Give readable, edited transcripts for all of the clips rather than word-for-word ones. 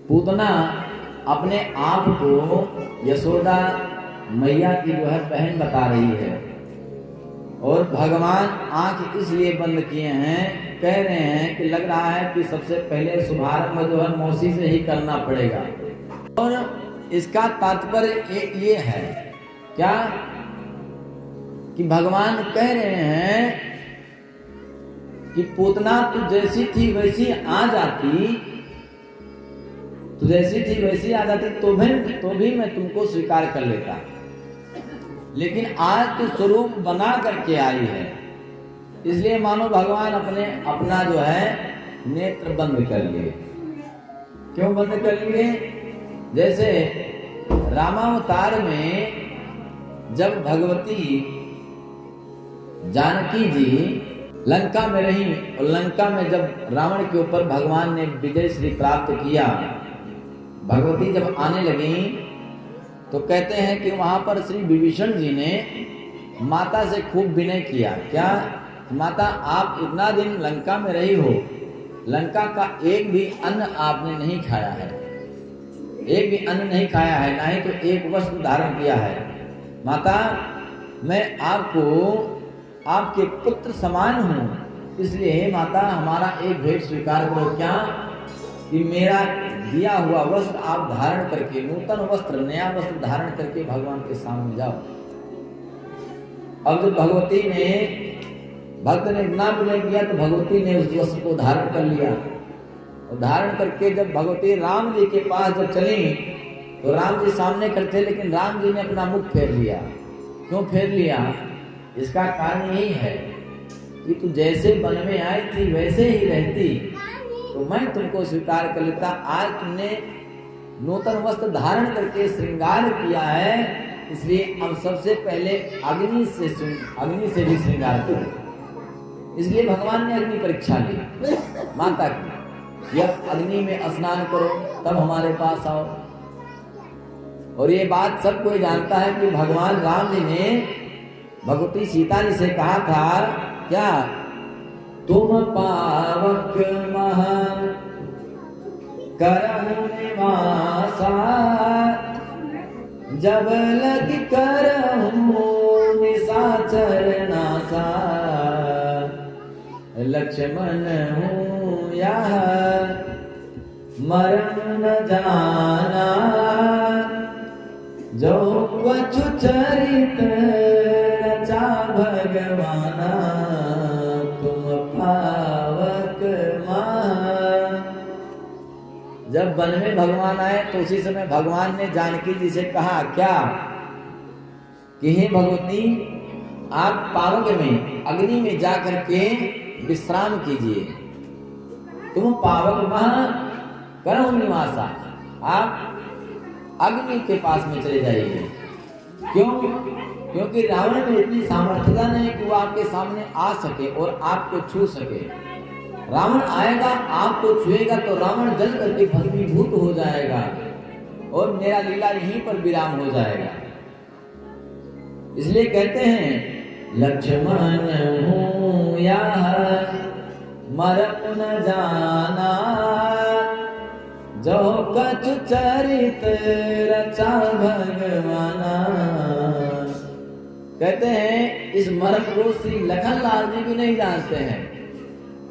पूतना अपने आप को यशोदा मैया की जो है बहन बता रही है, और भगवान आंख इसलिए बंद किए हैं, कह रहे हैं कि लग रहा है कि सबसे पहले शुभारंभ जो है मौसी से ही करना पड़ेगा। और इसका तात्पर्य ये है क्या कि भगवान कह रहे हैं कि पूतना तू जैसी थी वैसी आ जाती, तो जैसी थी वैसी आ जाती तो भी मैं तुमको स्वीकार कर लेता, लेकिन आज तो स्वरूप बना करके आई है, इसलिए मानो भगवान अपना जो है नेत्र बंद कर लिए। क्यों बंद कर लिए? जैसे रामावतार में जब भगवती जानकी जी लंका में रही, और लंका में जब रावण के ऊपर भगवान ने विजय श्री प्राप्त किया, भगवती जब आने लगी तो कहते हैं कि वहां पर श्री विभीषण जी ने माता से खूब विनय किया। क्या? माता, आप इतना दिन लंका में रही हो, लंका का एक भी अन्न आपने नहीं खाया है, एक भी अन्न नहीं खाया है, ना ही तो एक वस्त्र धारण किया है। माता, मैं आपको आपके पुत्र समान हूं, इसलिए माता हमारा एक भेंट स्वीकार करो। क्या? कि मेरा दिया हुआ वस्त्र आप धारण करके, नूतन वस्त्र, नया वस्त्र धारण करके भगवान के सामने जाओ। अब जब भगवती ने, भक्त ने इतना विनय किया तो भगवती ने उस वस्त्र को धारण कर लिया, और धारण करके जब भगवती राम जी के पास जब चली तो राम जी सामने खड़े थे, लेकिन राम जी ने अपना मुख फेर लिया। क्यों फेर लिया? इसका कारण यही है कि तू जैसे वन में आई थी वैसे ही रहती तो मैं तुमको स्वीकार कर लेता। आज तुमने नूतन वस्त्र धारण करके श्रृंगार किया है, इसलिए अब सबसे पहले अग्नि से भी श्रृंगार करो। इसलिए भगवान ने अग्नि परीक्षा ली माता की, यह अग्नि में स्नान करो तब हमारे पास आओ। और ये बात सब कोई जानता है कि भगवान राम जी ने भगवती सीता जी से कहा था, क्या? तुम पावक मह करहु निवासा, जब लग करहु निशाचर नासा, लक्ष्मण हूँ यह मरण न जाना, जो कछु चरित रचा भगवाना, तुम पावक मां। जब वन में भगवान आए तो उसी समय भगवान ने जानकी जी से कहा, क्या? कि हे भगवती, आप पावक में, अग्नि में जाकर के विश्राम कीजिए। तुम पावक मां करहु निवासा, आप अग्नि के पास में चले जाइए। क्यों? क्योंकि रावण में इतनी सामर्थ्यता नहीं कि वो आपके सामने आ सके और आपको छू सके। रावण आएगा, आपको छुएगा तो रावण जल करके भस्मीभूत हो जाएगा और मेरा लीला यहीं पर विराम हो जाएगा। इसलिए कहते हैं, लक्ष्मण हूँ यह मरण न जाना, जो कछु चरित रचा भगवाना। कहते हैं इस मर्म को श्री लखनलाल जी भी नहीं जानते हैं।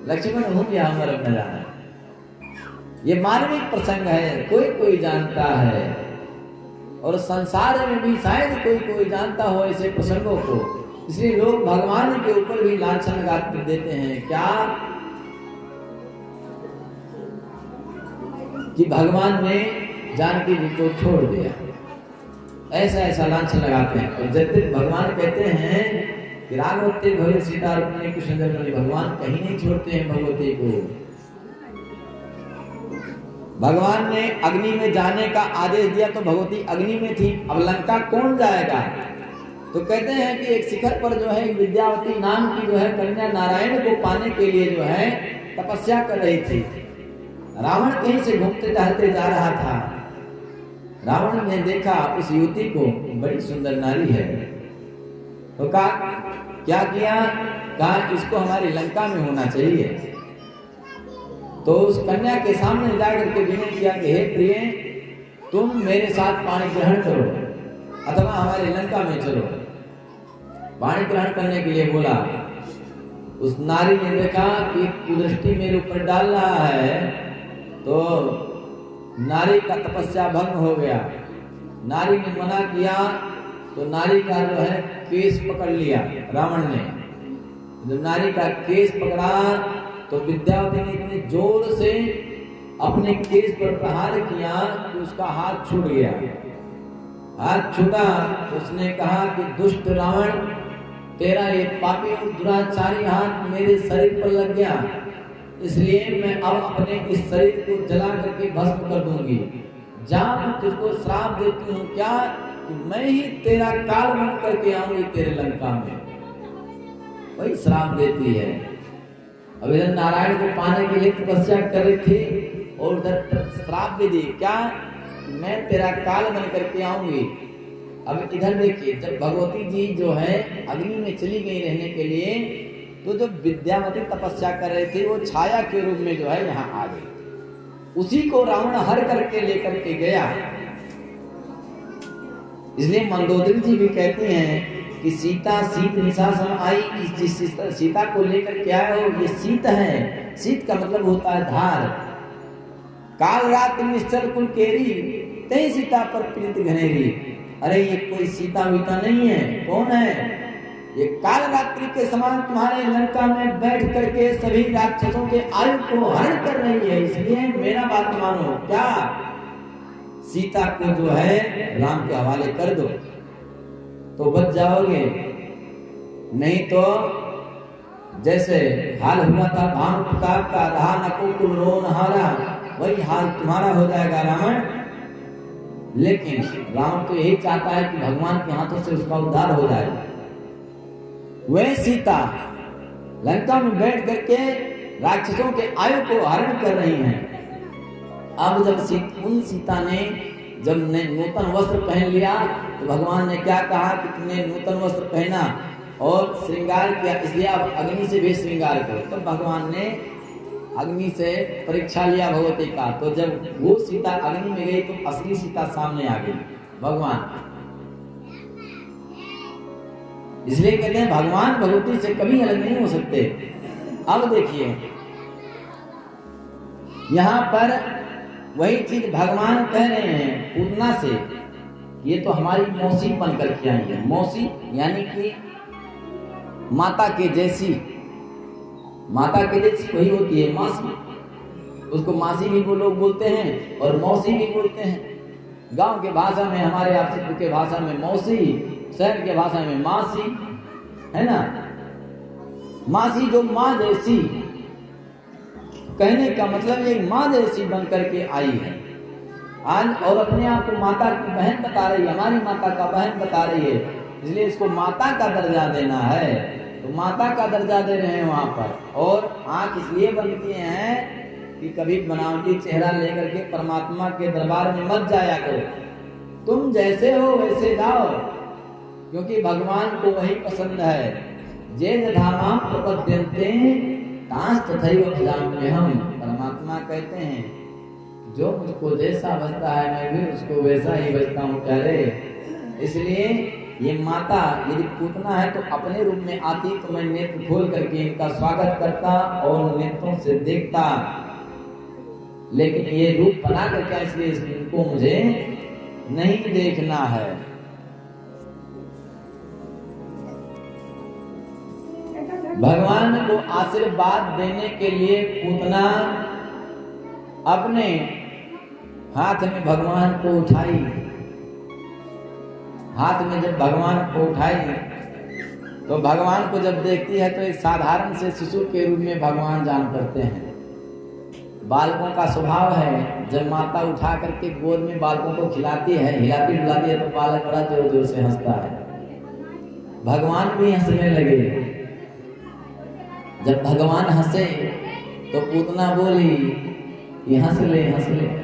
लक्ष्मण हूँ या मर्म न जाना, ये मार्मिक प्रसंग है, कोई कोई जानता है, और संसार में भी शायद कोई कोई जानता हो ऐसे प्रसंगों को। इसलिए लोग भगवान के ऊपर भी लांछन लगा देते हैं। क्या? कि भगवान ने जानकी जी को छोड़ दिया, ऐसा ऐसा लांछन लगाते हैं। और जब तक भगवान कहते हैं कि राघवते भवे सीता रुक्मिणी कृष्ण जन्मनि, भगवान कहीं नहीं छोड़ते हैं भगवती को। भगवान ने अग्नि में जाने का आदेश दिया तो भगवती अग्नि में थी, अब लंका कौन जाएगा? तो कहते हैं कि एक शिखर पर जो है विद्यावती नाम की जो है कन्या नारायण को पाने के लिए जो है तपस्या कर रही थी। रावण कहीं से घूमते टहलते जा रहा था, रावण ने देखा उस युवती को, बड़ी सुंदर नारी है, तो कहा, क्या किया? कहा इसको हमारी लंका में होना चाहिए। तो उस कन्या के सामने जाकर के विनय किया कि हे प्रिय, तुम मेरे साथ पाणी ग्रहण करो अथवा हमारे लंका में चलो। पाणी ग्रहण करने के लिए बोला। उस नारी ने देखा कि कुदृष्टि मेरे ऊपर डाल रहा है, तो नारी का तपस्या भंग हो गया। नारी ने मना किया तो नारी का जो है केस पकड़ लिया रावण ने। जब नारी का केस पकड़ा तो विद्यावती ने इतने जोर से अपने केस पर प्रहार किया कि उसका हाथ छूट गया। हाथ छूटा तो उसने कहा कि दुष्ट रावण, तेरा ये पापी और दुराचारी हाथ मेरे शरीर पर लग गया, इसलिए मैं अब अपने इस शरीर को जला करके भस्म कर दूंगी। जा, मैं तुझको श्राप देती हूँ क्या कि मैं ही तेरा काल बन करके आऊंगी तेरे लंका में। वही श्राप देती है। अब इधर नारायण को पाने के लिए तपस्या कर रही थी और उधर श्राप भी दी क्या, मैं तेरा काल बन करके आऊंगी। अब इधर देखिए, जब भगवती जी जो है अग्नि में चली गई रहने के लिए, तो जो विद्यावती तपस्या कर रहे थे वो छाया के रूप में जो है यहाँ आ गई। उसी को रावण हर करके लेकर के गया। इसलिए मंदोदरी जी भी कहते हैं कि सीता शीत निशासन आई, इस सीता को लेकर के आए हो, ये शीत है। शीत का मतलब होता है धार। काल रात निश्चल कुल केरी, तई सीता पर प्रीत घनेरी। अरे ये कोई सीता वीता नहीं है, कौन है? ये काल रात्रि के समान तुम्हारे लंका में बैठ करके सभी राक्षसों के आयु को हरण कर रही है। इसलिए मेरा बात मानो, क्या सीता को जो है राम के हवाले कर दो तो बच जाओगे, नहीं तो जैसे हाल हुआ था भानु प्रताप का, रहा न को कुल रोन हारा, वही हाल तुम्हारा हो जाएगा रावण। लेकिन रावण तो यही चाहता है कि भगवान के हाथों से उसका उद्धार हो जाए। वह सीता लंका में बैठ करके राक्षसों के आयु को हरण कर रही हैं। अब जब उन सीता ने जब नूतन वस्त्र पहन लिया तो भगवान ने क्या कहा कि तुमने नूतन वस्त्र पहना और श्रृंगार किया, इसलिए अब अग्नि से भी श्रृंगार करो। तो भगवान ने अग्नि से परीक्षा लिया भगवती का। तो जब वो सीता अग्नि में गई तो असली सीता सामने आ गई, भगवान। इसलिए कहते हैं भगवान भगवती से कभी अलग नहीं हो सकते। अब देखिए यहाँ पर वही चीज भगवान कह रहे हैं पूतना से, ये तो हमारी मौसी बन करके आई है। मौसी यानी कि माता के जैसी, माता के जैसी वही होती है मासी। उसको मासी भी वो लोग बोलते हैं और मौसी भी बोलते हैं। गांव के भाषा में, हमारे आप के भाषा में मौसी, शहर के भाषा में मासी, है ना। मासी जो माँ जैसी, कहने का मतलब ये माँ जैसी बन करके आई है आज, और अपने आप को माता की बहन बता रही है, हमारी माता का बहन बता रही है। इसलिए इसको माता का दर्जा देना है, तो माता का दर्जा दे रहे हैं वहां पर। और आंख इसलिए बंद किए हैं कि कभी बनावटी चेहरा लेकर के परमात्मा के दरबार में मत जाया करो। तुम जैसे हो वैसे जाओ, क्योंकि भगवान को वही पसंद है। जे धामाम प्रपद्यन्ते तांस तथैव भजाम्यहम्। परमात्मा कहते हैं जो मुझको जैसा बजता है मैं भी उसको वैसा ही बजता हूँ प्यारे। इसलिए ये माता यदि पूतना है तो अपने रूप में आती तो मैं नेत्र खोल करके इनका स्वागत करता और नेत्रों से देखता, लेकिन ये रूप बना करके इसलिए इनको मुझे नहीं देखना है। भगवान को आशीर्वाद देने के लिए पूतना अपने हाथ में भगवान को उठाई। हाथ में जब भगवान को उठाई तो भगवान को जब देखती है तो एक साधारण से शिशु के रूप में भगवान जान करते हैं। बालकों का स्वभाव है, जब माता उठा करके गोद में बालकों को खिलाती है, हिलाती डुलाती है, तो बालक बड़ा जोर जोर से हंसता है। भगवान भी हंसने लगे। जब भगवान हंसे तो पूतना बोली कि हंस ले,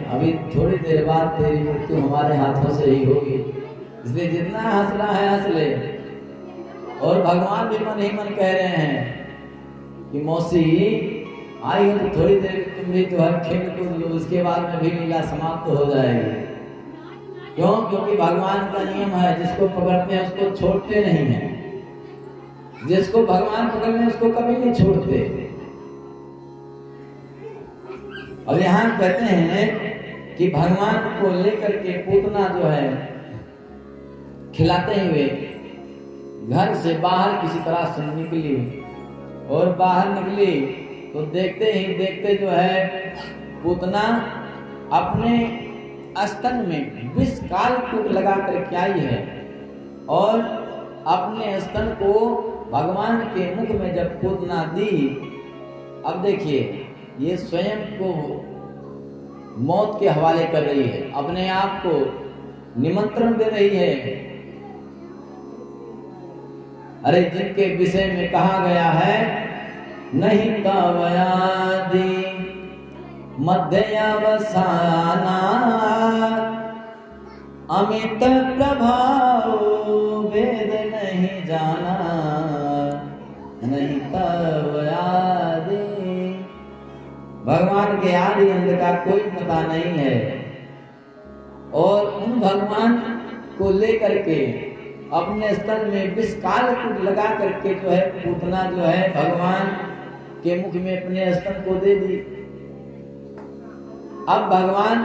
अभी थोड़ी देर बाद तेरी मृत्यु हमारे हाथों से ही होगी, इसलिए जितना हंसना है हंस ले। और भगवान भी मन ही मन कह रहे हैं कि मौसी आई हो तो थोड़ी देर तुम भी जो है खेल कूद लो, उसके बाद में भी लीला समाप्त हो जाएगी। क्यों? क्योंकि भगवान का नियम है, जिसको पकड़ते हैं उसको छोड़ते नहीं है। जिसको भगवान पकड़ लें उसको कभी नहीं छोड़ते। और यहाँ कहते हैं कि भगवान को लेकर के पूतना जो है खिलाते हुए घर से बाहर किसी तरह से निकली, और बाहर निकली तो देखते ही देखते जो है पूतना अपने स्तन में विष कालकूट लगा करके आई है, और अपने स्तन को भगवान के मुख में जब पूतना दी, अब देखिए ये स्वयं को मौत के हवाले कर रही है, अपने आप को निमंत्रण दे रही है। अरे जिनके विषय में कहा गया है नहीं तवयादि मध्यवसाना अमित प्रभाव वेद नहीं जाना, नहीं तवयादि, भगवान के आदि अंत का कोई पता नहीं है। और उन भगवान को लेकर के अपने स्तन में विष कालकूट लगा करके जो है पूतना जो है भगवान के मुख में अपने स्तन को दे दी। अब भगवान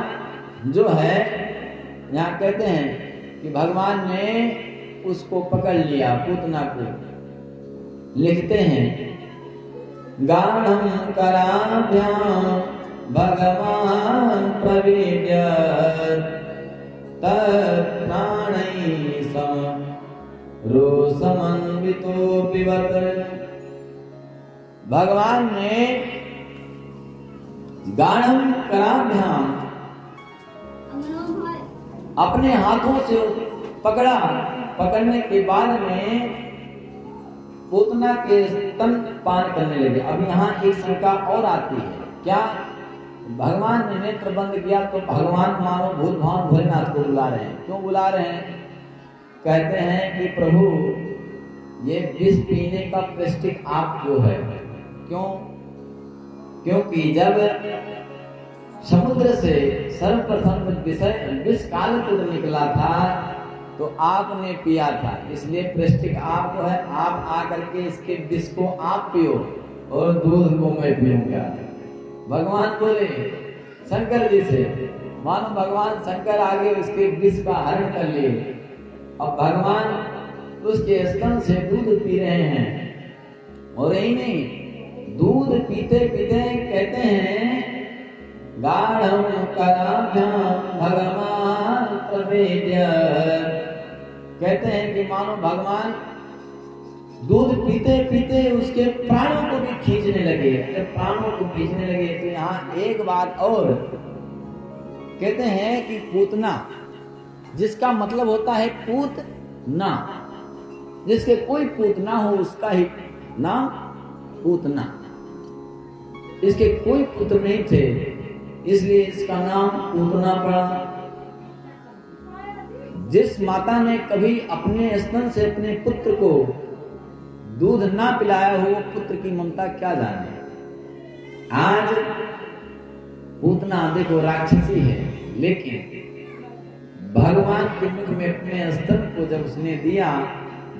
जो है यहाँ कहते हैं कि भगवान ने उसको पकड़ लिया, पूतना को। लिखते हैं गाढ़ं कराभ्यां भगवान प्रविद्य तत्प्राणैः सम रोषमन्वितो पिबत। भगवान ने गाढ़ं कराभ्यां अपने हाथों से पकड़ा, पकड़ने के बाद में पूतना के स्तन पान करने लगे। अब यहाँ एक शंका और आती है, क्या भगवान ने नेत्र बंद किया तो भगवान मानो भूत भावन भोलेनाथ को बुला रहे हैं? क्यों बुला रहे हैं? कहते हैं कि प्रभु ये विष पीने का प्रेस्टिक आपको है। क्यों? क्योंकि जब समुद्र से सर्वप्रथम विष कालकूट निकला था तो आपने पिया था, इसलिए प्रेस्टिक आपको है। आप आकर के इसके विष को आप पियो और दूध को मैं पीऊंगा। भगवान बोले शंकर जी से, मानो भगवान शंकर आगे उसके विष का हरण कर लिए। अब भगवान उसके स्तन से दूध पी रहे हैं। और यही नहीं, दूध पीते पीते कहते हैं गाढ़ं कराभ्यां भगवान प्रवेद्य, कहते हैं कि मानो भगवान दूध पीते पीते उसके प्राणों को भी खींचने लगे। जब प्राणों को खींचने लगे तो यहाँ एक बात और कहते हैं कि पूतना, जिसका मतलब होता है पूत ना, जिसके कोई पूत ना हो उसका ही नाम पूतना। इसके कोई पुत्र नहीं थे, इसलिए इसका नाम पूतना पड़ा। जिस माता ने कभी अपने स्तन से अपने पुत्र को दूध ना पिलाया हो, वो पुत्र की ममता क्या जाने। आज पूतना देखो राक्षसी है, लेकिन भगवान के मुख में अपने स्तन को जब उसने दिया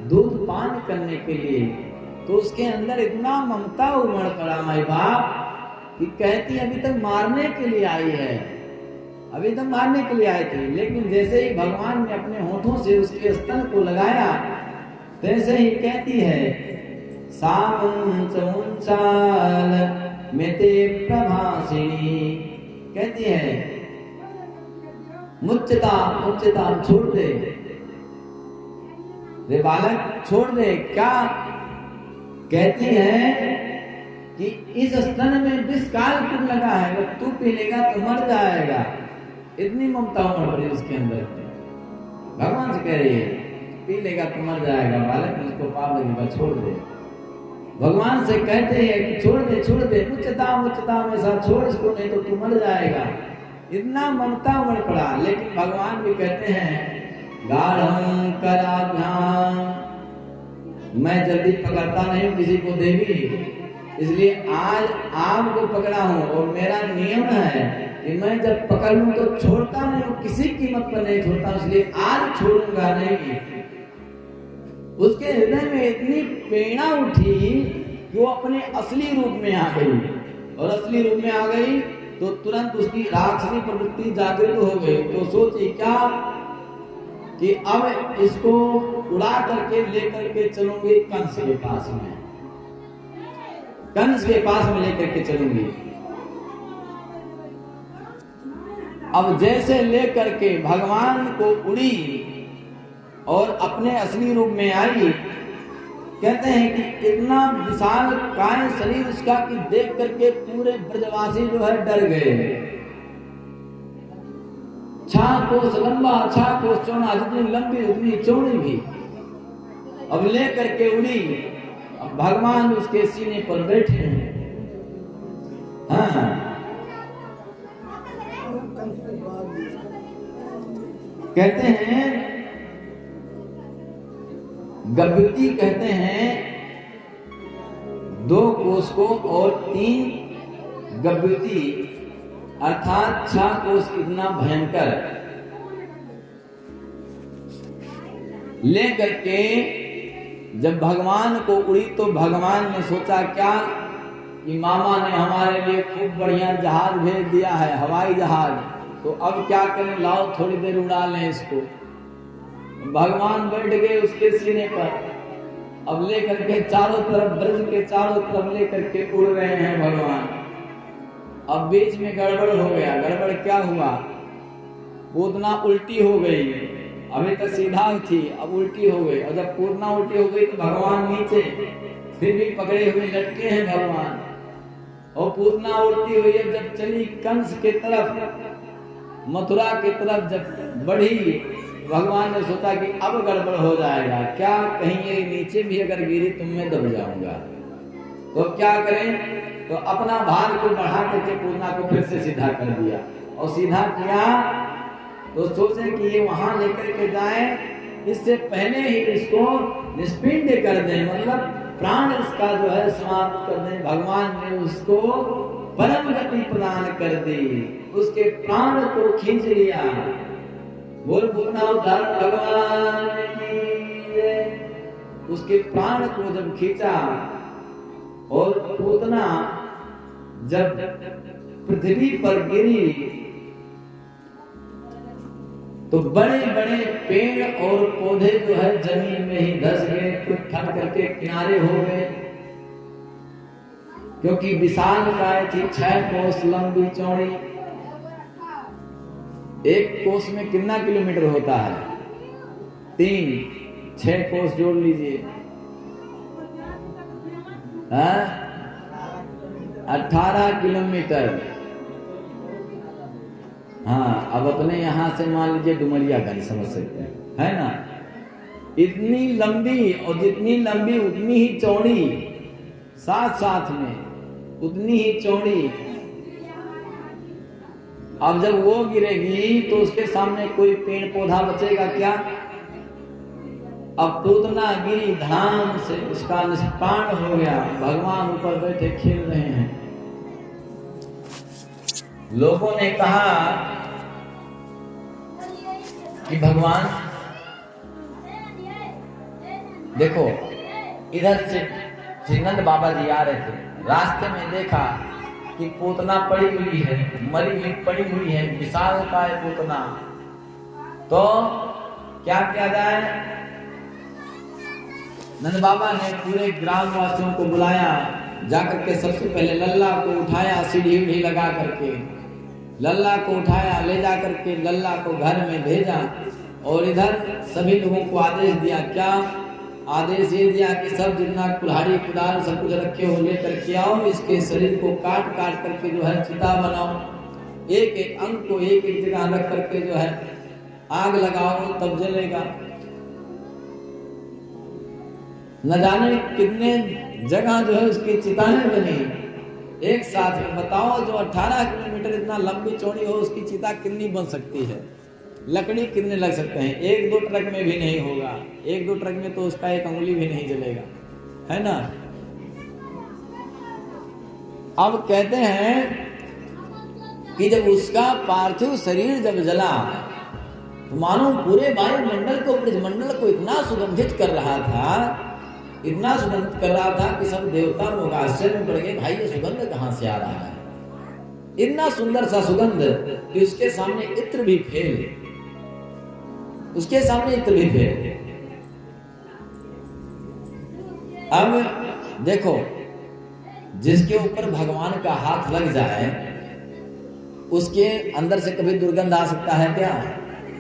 दूध पान करने के लिए, तो उसके अंदर इतना ममता उमड़ पड़ा माई बाप कि कहती अभी तक मारने के लिए आई है, अभी तक मारने के लिए आई थी। लेकिन जैसे ही भगवान ने अपने होठों से उसके स्तन को लगाया, तैसे ही कहती है सामुंच मुंचाल मेते प्रभासिनी, कहती है मुच्चता मुच्चता छोड़ दे रे बालक, छोड़ दे। क्या कहती है कि इस स्तन में विष कालकूट लगा है, अगर तू पी लेगा तो मर जाएगा। इतनी ममता उमड़ पड़ी उसके अंदर। भगवान से कह रही है पी लेगा तो मर जाएगा बालक, उसको पाप लगेगा, छोड़ दे। भगवान से कहते हैं कि छोड़ दे छोड़ दे, मुच्चता मुच्चता में साथ छोड़ इसको, नहीं तो तू मर जाएगा। इतना ममता उमड़ पड़ा। लेकिन भगवान भी कहते हैं गाढ़ं कराभ्यां, मैं जल्दी पकड़ता नहीं किसी को देवी, इसलिए आज आपको पकड़ा हूं और मेरा नियम है कि मैं जब पकड़ लूं तो छोड़ता नहीं हूं, किसी कीमत पर नहीं छोड़ता, इसलिए आज छोड़ूंगा नहीं। उसके हृदय में इतनी प्रेरणा उठी कि वो अपने असली रूप में आ गई, और असली रूप में आ गई तो तुरंत उसकी राक्षसी प्रवृत्ति जागृत हो गई। तो सोची क्या कि अब इसको उड़ा करके लेकर के चलूंगी कंस के पास में, कंस के पास में लेकर के चलूंगी। अब जैसे लेकर के भगवान को उड़ी और अपने असली रूप में आई, कहते हैं कि इतना विशाल काय शरीर उसका कि देख करके पूरे ब्रजवासी जो है डर गए। 6 कोस लंबा 6 कोस चौड़ा, जितनी लंबी उतनी चौड़ी भी। अब ले करके उड़ी, अब भगवान उसके सीने पर बैठे हैं। हाँ, कहते हैं गभ्युति, कहते हैं 2 कोस को और 3 गभ्युति, अर्थात 6 कोस इतना भयंकर लेकर के जब भगवान को उड़ी तो भगवान ने सोचा क्या कि मामा ने हमारे लिए खूब बढ़िया जहाज भेज दिया है, हवाई जहाज, तो अब क्या करें, लाओ थोड़ी देर उड़ा लें इसको। भगवान बैठ गए उसके सीने पर, अब लेकर के चारों तरफ, ब्रज के चारों तरफ लेकर के उड़ रहे हैं भगवान। अब बीच में गड़बड़ हो गया। गड़बड़ क्या हुआ, पूतना उल्टी हो गई, अभी तक सीधा थी अब उल्टी हो गई, और जब पूतना उल्टी हो गई तो भगवान नीचे, फिर भी पकड़े हुए लटके हैं भगवान। और पूतना उल्टी हुई, जब चली कंस के तरफ, मथुरा की तरफ जब बढ़ी, भगवान ने सोचा कि अब गड़बड़ हो जाएगा, क्या कहीं ये नीचे भी अगर गिरी तो मैं दब जाऊंगा, तो क्या करें, तो अपना भार को बढ़ा करके पूतना को फिर से सीधा कर दिया। और सीधा किया तो सोचे कि ये वहां लेकर के जाए, इससे पहले ही इसको निष्पिंड कर दें, मतलब प्राण इसका जो है समाप्त कर दें। भगवान ने उसको परम गति प्रदान कर दी, उसके प्राण को खींच लिया। बोल पूतना उद्धार भगवान की। उसके प्राण को जब खींचा और पूतना जब पृथ्वी पर गिरी तो बड़े बड़े पेड़ और पौधे जो है जमीन में ही धस गए, कुछ फट करके किनारे हो गए, क्योंकि विशाल काय थी, 6 कोस लंबी चौड़ी। 1 कोस में कितना किलोमीटर होता है, 3, 6 कोस जोड़ लीजिए, 18 किलोमीटर। हाँ, अब अपने यहां से मान लीजिए डुमरियागंज समझ सकते हैं, है ना। इतनी लंबी, और जितनी लंबी उतनी ही चौड़ी, साथ साथ में उतनी ही चौड़ी। अब जब वो गिरेगी तो उसके सामने कोई पेड़ पौधा बचेगा क्या। अब पूतना गिरी, धाम से उसका निष्प्राण हो गया। भगवान ऊपर बैठे खेल रहे हैं। लोगों ने कहा कि भगवान देखो, इधर से श्रीनंद बाबा जी आ रहे थे, रास्ते में देखा कि पूतना पड़ी हुई है, मरी हुई पड़ी हुई है, विशाल का है पूतना, तो क्या किया जाए। नंद बाबा ने पूरे ग्रामवासियों को बुलाया, जाकर के सबसे पहले लल्ला को उठाया, सीढ़ी उढ़ी लगा करके लल्ला को उठाया, ले जा करके लल्ला को घर में भेजा। और इधर सभी लोगों को आदेश दिया, क्या आदेश ये दिया कि सब जितना कुल्हाड़ी कुदाल सब कुछ रखे हो लेकर के आओ, इसके शरीर को काट काट करके जो है चिता बनाओ, एक एक अंग को एक एक जगह रख करके जो है आग लगाओ, तब जलेगा। न जाने कितने जगह जो है उसकी चिताएं बनी एक साथ में। बताओ, जो 18 किलोमीटर इतना लंबी चौड़ी हो, उसकी चिता कितनी बन सकती है, लकड़ी कितने लग सकते हैं। 1-2 ट्रक में भी नहीं होगा, 1-2 ट्रक में तो उसका एक अंगुली भी नहीं जलेगा, है ना। अब कहते हैं कि जब उसका पार्थिव शरीर जब जला तो मानो पूरे वायुमंडल को, ब्रजमंडल को इतना सुगंधित कर रहा था, इतना सुगंधित कर रहा था कि सब देवता लोग आश्चर्य में पड़ गए, भाई ये सुगंध कहां से आ रहा है। इतना सुंदर सा सुगंध कि उसके सामने इत्र भी फेल, उसके सामने इत्र भी फेल। अब देखो, जिसके ऊपर भगवान का हाथ लग जाए उसके अंदर से कभी दुर्गंध आ सकता है क्या?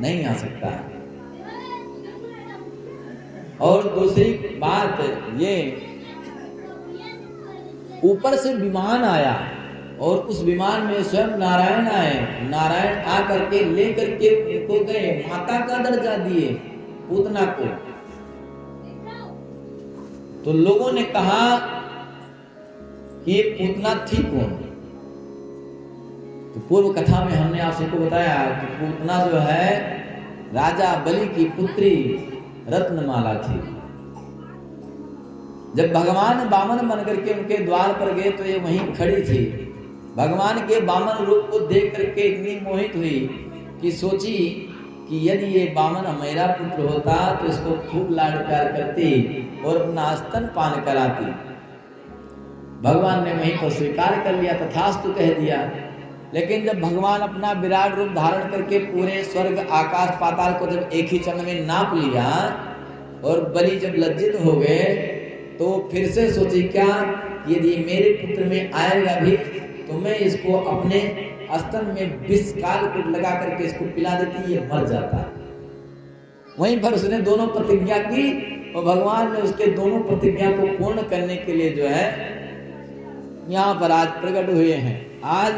नहीं आ सकता। और दूसरी बात ये, ऊपर से विमान आया और उस विमान में स्वयं नारायण आए, नारायण आकर के लेकर के उनको गए, माता का दर्जा दिए पूतना को। तो लोगों ने कहा कि ये पूतना थी कौन? तो पूर्व कथा में हमने आप सबको बताया कि पूतना जो है राजा बलि की पुत्री रत्नमाला थी। जब भगवान वामन बनकर के उनके द्वार पर गए तो ये वहीं खड़ी थी। भगवान के वामन रूप को देख करके इतनी मोहित हुई कि सोची कि यदि ये वामन मेरा पुत्र होता तो इसको खूब लाड प्यार करती और अपना स्तन पान कराती। भगवान ने वहीं पर स्वीकार कर लिया, तथास्तु कह दिया। लेकिन जब भगवान अपना विराट रूप धारण करके पूरे स्वर्ग आकाश पाताल को जब एक ही चरण में नाप लिया और बलि जब लज्जित हो गए तो फिर से सोची क्या, यदि मेरे पुत्र में आएगा भी तो मैं इसको अपने स्तन में विष कालकूट लगा करके इसको पिला देती, ये मर जाता। वहीं पर उसने दोनों प्रतिज्ञा की और भगवान ने उसके दोनों प्रतिज्ञा को पूर्ण करने के लिए जो है यहाँ पर आज प्रकट हुए हैं। आज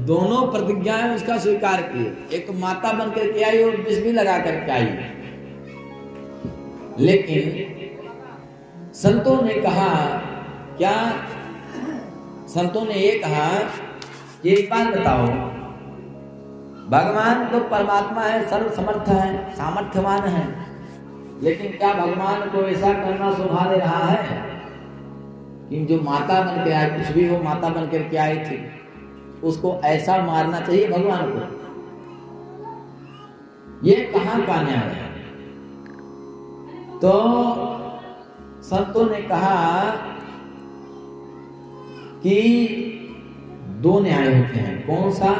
दोनों प्रतिज्ञाएं उसका स्वीकार किए, एक तो माता बनकर के आई और विष भी लगा करके आई। लेकिन संतों ने कहा क्या? संतों ने ये कहा कि एक बात बताओ, भगवान तो परमात्मा है, सर्व समर्थ है, सामर्थ्यवान है, लेकिन क्या भगवान को ऐसा करना शोभा दे रहा है कि जो माता बन के आई, कुछ भी वो माता बन करके आई थी, उसको ऐसा मारना चाहिए भगवान को? ये कहां का न्याय है? तो संतों ने कहा कि दो न्याय होते हैं। कौन सा?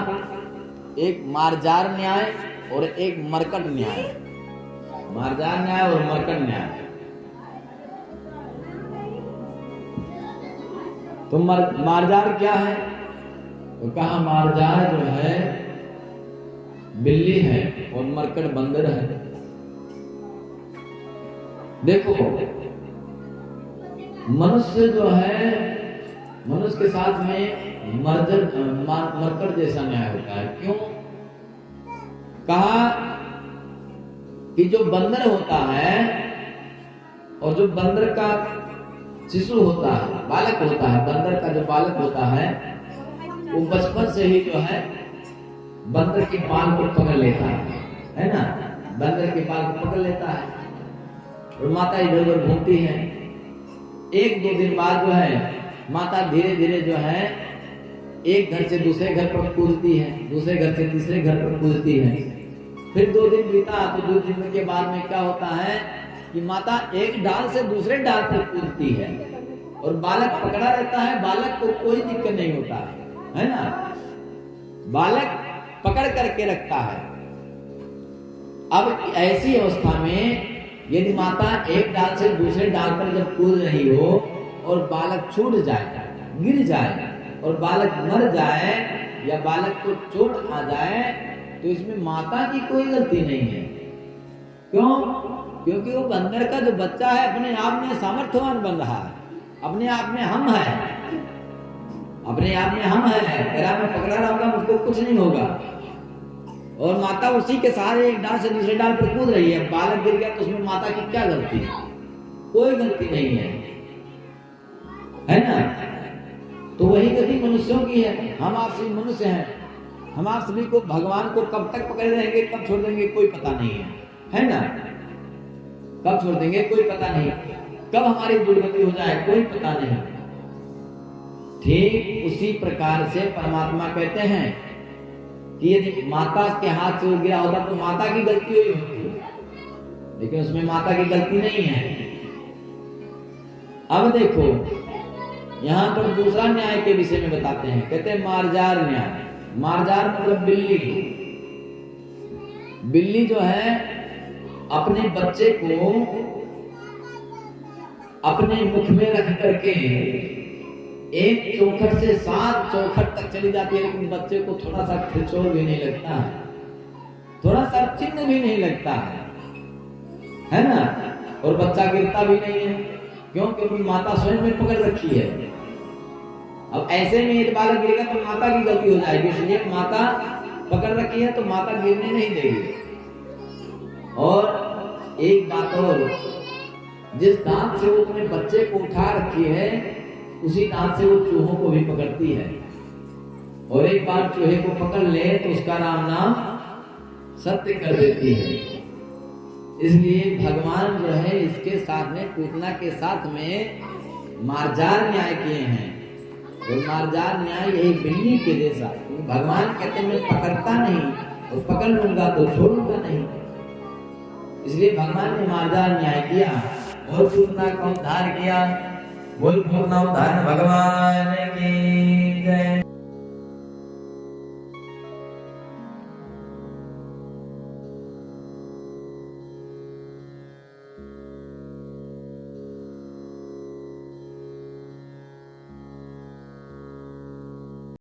एक मार्जार न्याय और एक मरकट न्याय। मार्जार न्याय और मरकट न्याय। तो मार्जार क्या है? तो कहा मार्जार जो है बिल्ली है और मरकट बंदर है। देखो, मनुष्य जो है, मनुष्य के साथ में मरकट जैसा न्याय होता है। क्यों? कहा कि जो बंदर होता है और जो बंदर का शिशु होता है, बालक होता है, बंदर का जो बालक होता है वो बचपन से ही जो है बंदर के बाल को पकड़ लेता है ना? बंदर के बाल को पकड़ लेता है और माता इधर उधर घूमती है। एक दो दिन बाद जो है माता धीरे धीरे जो है एक घर से दूसरे घर पर कूदती है, दूसरे घर से तीसरे घर पर कूदती है। फिर 2 दिन बीता तो 2 दिन के बाद में क्या होता है कि माता एक डाल से दूसरे डाल पर कूदती है और बालक पकड़ा रहता है। बालक को कोई दिक्कत नहीं होता है ना? बालक पकड़ करके रखता है। अब ऐसी अवस्था में यदि माता एक डाल से दूसरे डाल पर जब कूद रही हो और बालक छूट जाए, गिर जाए और बालक मर जाए या बालक को चोट आ जाए तो इसमें माता की कोई गलती नहीं है। क्यों? क्योंकि वो बंदर का जो बच्चा है अपने आप में सामर्थ्यवान बन रहा है, अपने आप में हम है, अपने आप में हम है। पैरा में पकड़ा रहा होगा, मुझको कुछ नहीं होगा। और माता उसी के सहारे एक डाल से दूसरे डाल पर कूद रही है। बालक गिर गया तो उसमें माता की क्या गलती है? कोई गलती नहीं है ना? तो वही गति मनुष्यों की है। हम आप सभी मनुष्य हैं, हम आप सभी को भगवान को कब तक पकड़े रहेंगे, कब छोड़ देंगे कोई पता नहीं है ना? कब छोड़ देंगे कोई पता नहीं, कब हमारी दुर्गति हो जाए कोई पता नहीं। ठीक उसी प्रकार से परमात्मा कहते हैं कि यदि माता के हाथ से वो गिरा होता तो माता की गलती हुई होती, लेकिन उसमें माता की गलती नहीं है। अब देखो यहां पर दूसरा न्याय के विषय में बताते हैं, कहते हैं मार्जार न्याय। मार्जार मतलब बिल्ली। बिल्ली जो है अपने बच्चे को अपने मुख में रख करके एक चौखट से 7 चौखट तक चली जाती है, लेकिन बच्चे को थोड़ा सा खिंचोड़ भी नहीं लगता है, थोड़ा सा चिन्ह भी नहीं लगता है ना। और बच्चा गिरता भी नहीं है, क्यों? क्योंकि माता स्वयं में पकड़ रखी है। अब ऐसे में एक बालक गिरेगा तो माता की गलती हो जाएगी, इसलिए माता पकड़ रखी है तो माता गिरने नहीं देगी। और एक बात और, जिस दांत से वो अपने बच्चे को उठा रखी है उसी दांत से वो चूहों को भी पकड़ती है, और एक बार चूहे को पकड़ ले तो उसका राम नाम सत्य कर देती है। इसलिए भगवान जो है इसके साथ में पूतना के साथ में मार्जार न्याय किए हैं। और मार्जार न्याय यही बिल्ली के जैसा, भगवान कहते हैं मैं पकड़ता नहीं और पकड़ लूंगा तो छोड़ूंगा नहीं, इसलिए भगवान ने मार्जार न्याय किया और पूतना का उद्धार किया। बोल पूतना उद्धार भगवान की जय।